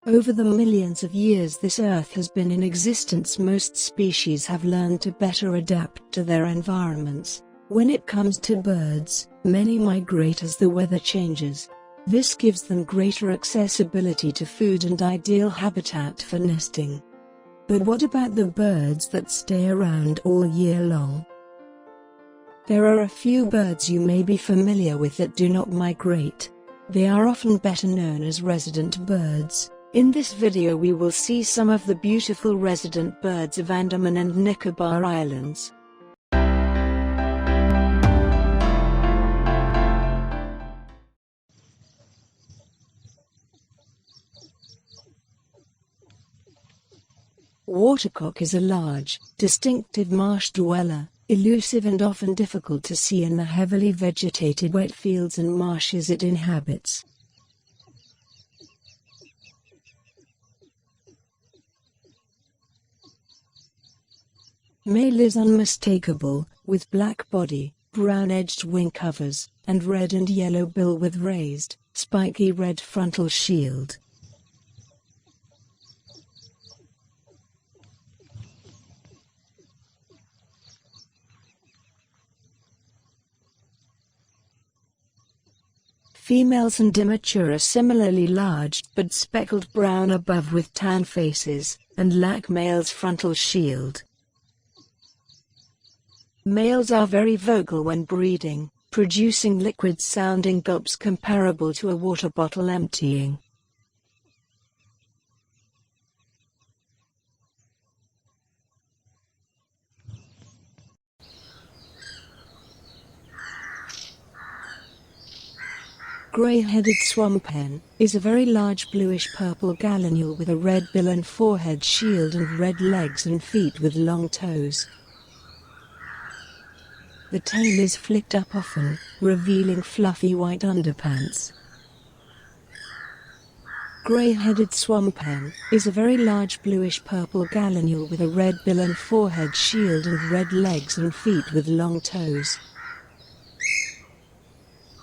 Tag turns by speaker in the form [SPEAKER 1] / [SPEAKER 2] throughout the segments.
[SPEAKER 1] Over the millions of years this Earth has been in existence, most species have learned to better adapt to their environments. When it comes to birds, many migrate as the weather changes. This gives them greater accessibility to food and ideal habitat for nesting. But what about the birds that stay around all year long? There are a few birds you may be familiar with that do not migrate. They are often better known as resident birds. In this video we will see some of the beautiful resident birds of Andaman and Nicobar Islands. Watercock is a large, distinctive marsh dweller, elusive and often difficult to see in the heavily vegetated wet fields and marshes it inhabits. Male is unmistakable, with black body, brown-edged wing covers, and red and yellow bill with raised, spiky red frontal shield. Females and immature are similarly large but speckled brown above with tan faces, and lack male's frontal shield. Males are very vocal when breeding, producing liquid-sounding gulps comparable to a water bottle emptying. GreyHeaded Swamp Pen is a very large bluish-purple gallinule with a red bill and forehead shield and red legs and feet with long toes. The tail is flicked up often, revealing fluffy white underpants. GreyHeaded Swamp Pen is a very large bluish-purple gallinule with a red bill and forehead shield and red legs and feet with long toes.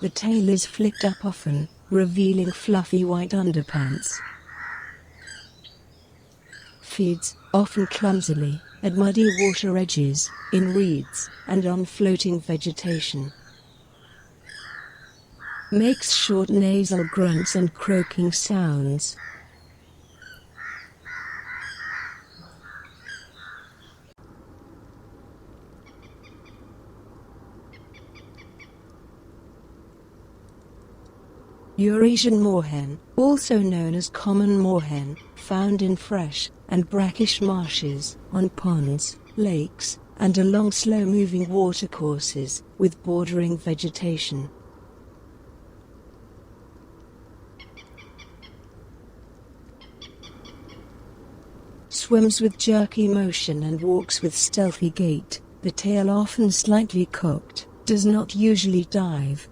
[SPEAKER 1] The tail is flicked up often, revealing fluffy white underpants. Feeds, often clumsily, at muddy water edges, in reeds, and on floating vegetation. Makes short nasal grunts and croaking sounds. Eurasian Moorhen, also known as common moorhen, found in fresh and brackish marshes, on ponds, lakes, and along slow-moving watercourses, with bordering vegetation. Swims with jerky motion and walks with stealthy gait, the tail often slightly cocked, does not usually dive.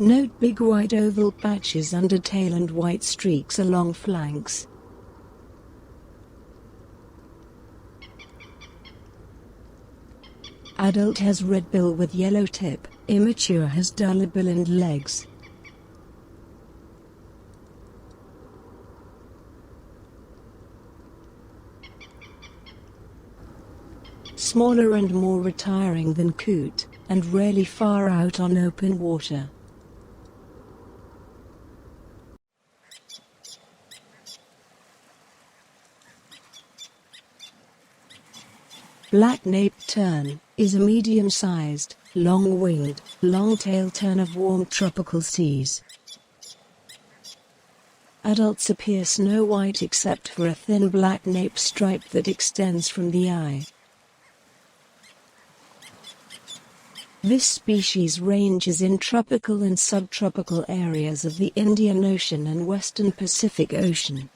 [SPEAKER 1] Note big white oval patches under tail and white streaks along flanks. Adult has red bill with yellow tip, immature has duller bill and legs. Smaller and more retiring than coot, and rarely far out on open water. Black Napeturn is a medium-sized, long-winged, long-tailed tern of warm tropical seas. Adults appear snow-white except for a thin black nape stripe that extends from the eye. This species ranges in tropical and subtropical areas of the Indian Ocean and western Pacific Ocean.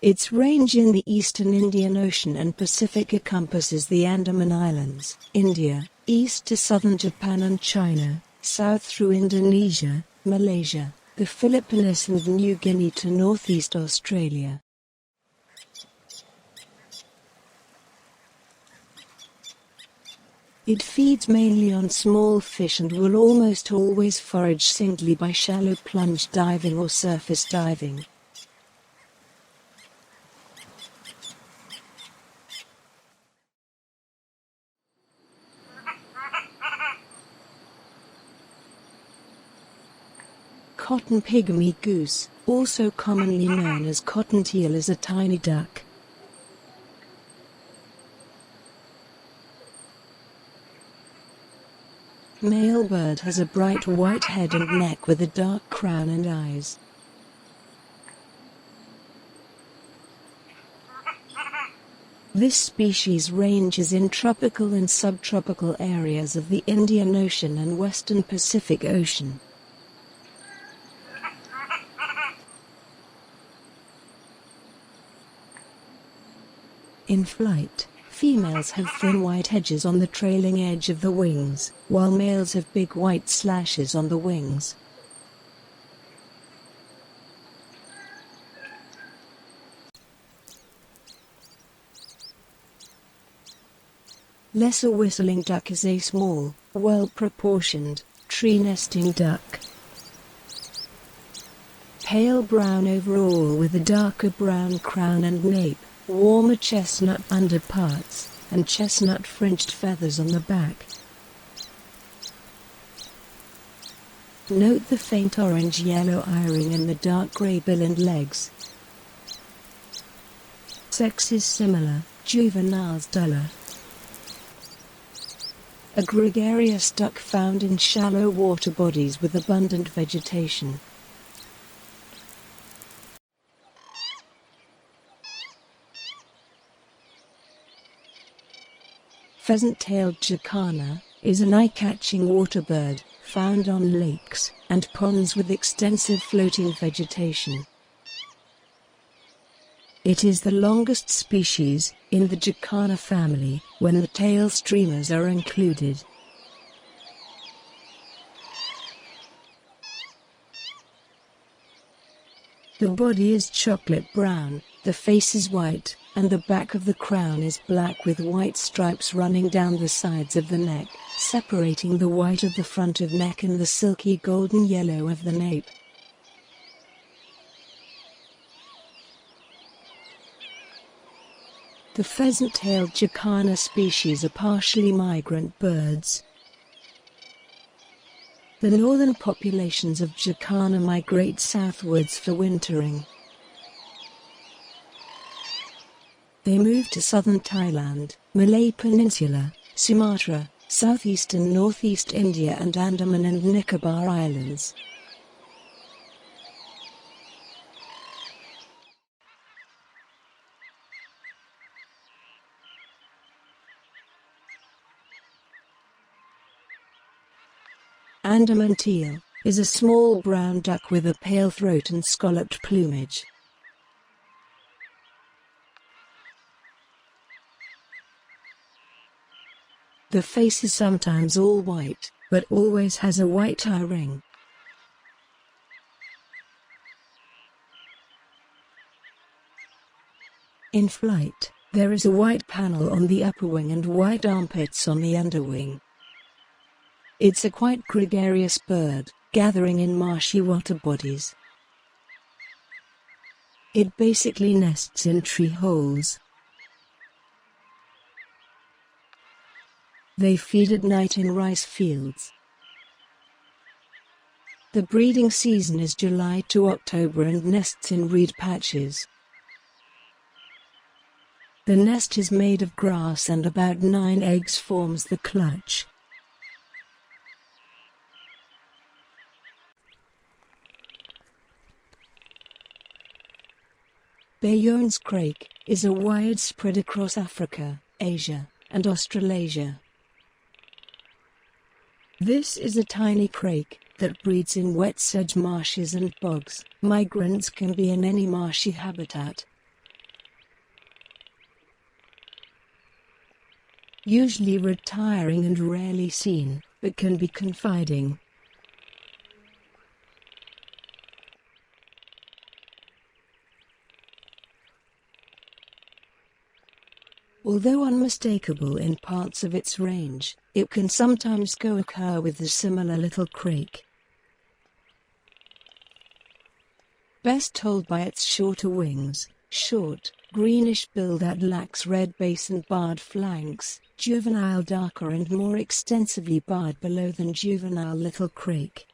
[SPEAKER 1] Its range in the eastern Indian Ocean and Pacific encompasses the Andaman Islands, India, east to southern Japan and China, south through Indonesia, Malaysia, the Philippines and New Guinea to northeast Australia. It feeds mainly on small fish and will almost always forage singly by shallow plunge diving or surface diving. Cotton pygmy goose, also commonly known as cottontail, is a tiny duck. Male bird has a bright white head and neck with a dark crown and eyes. This species ranges in tropical and subtropical areas of the Indian Ocean and western Pacific Ocean. In flight, females have thin white edges on the trailing edge of the wings, while males have big white slashes on the wings. Lesser whistling duck is a small, well-proportioned, tree-nesting duck. Pale brown overall with a darker brown crown and nape, warmer chestnut underparts, and chestnut-fringed feathers on the back. Note the faint orange-yellow eye-ring and the dark grey bill and legs. Sex is similar, juveniles duller. A gregarious duck found in shallow water bodies with abundant vegetation. Pheasant-tailed jacana is an eye-catching water bird, found on lakes and ponds with extensive floating vegetation. It is the longest species in the jacana family when the tail streamers are included. The body is chocolate brown, the face is white, and the back of the crown is black with white stripes running down the sides of the neck, separating the white of the front of neck and the silky golden yellow of the nape. The pheasant-tailed jacana species are partially migrant birds. The northern populations of jacana migrate southwards for wintering. They move to southern Thailand, Malay Peninsula, Sumatra, southeast and northeast India and Andaman and Nicobar Islands. Andaman teal is a small brown duck with a pale throat and scalloped plumage. The face is sometimes all white, but always has a white eye ring. In flight, there is a white panel on the upper wing and white armpits on the underwing. It's a quite gregarious bird, gathering in marshy water bodies. It basically nests in tree holes. They feed at night in rice fields. The breeding season is July to October and nests in reed patches. The nest is made of grass and about 9 eggs forms the clutch. Bayens crake is a widespread across Africa, Asia, and Australasia. This is a tiny crake that breeds in wet sedge marshes and bogs. Migrants can be in any marshy habitat. Usually retiring and rarely seen, but can be confiding. Although unmistakable in parts of its range, it can sometimes co-occur with the similar little crake. Best told by its shorter wings, short, greenish bill that lacks red base and barred flanks, juvenile darker and more extensively barred below than juvenile little crake.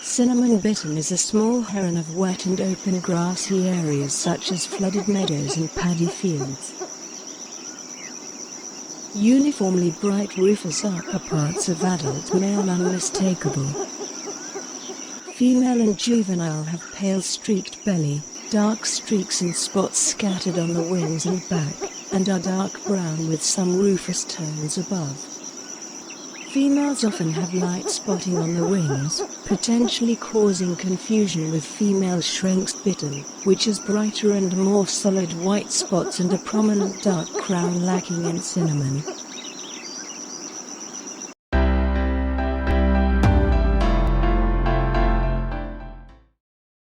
[SPEAKER 1] Cinnamon bittern is a small heron of wet and open grassy areas such as flooded meadows and paddy fields. Uniformly bright rufous upperparts of adult male unmistakable. Female and juvenile have pale streaked belly, dark streaks and spots scattered on the wings and back, and are dark brown with some rufous tones above. Females often have light spotting on the wings, potentially causing confusion with female Shrenk's bittern, which has brighter and more solid white spots and a prominent dark crown lacking in cinnamon.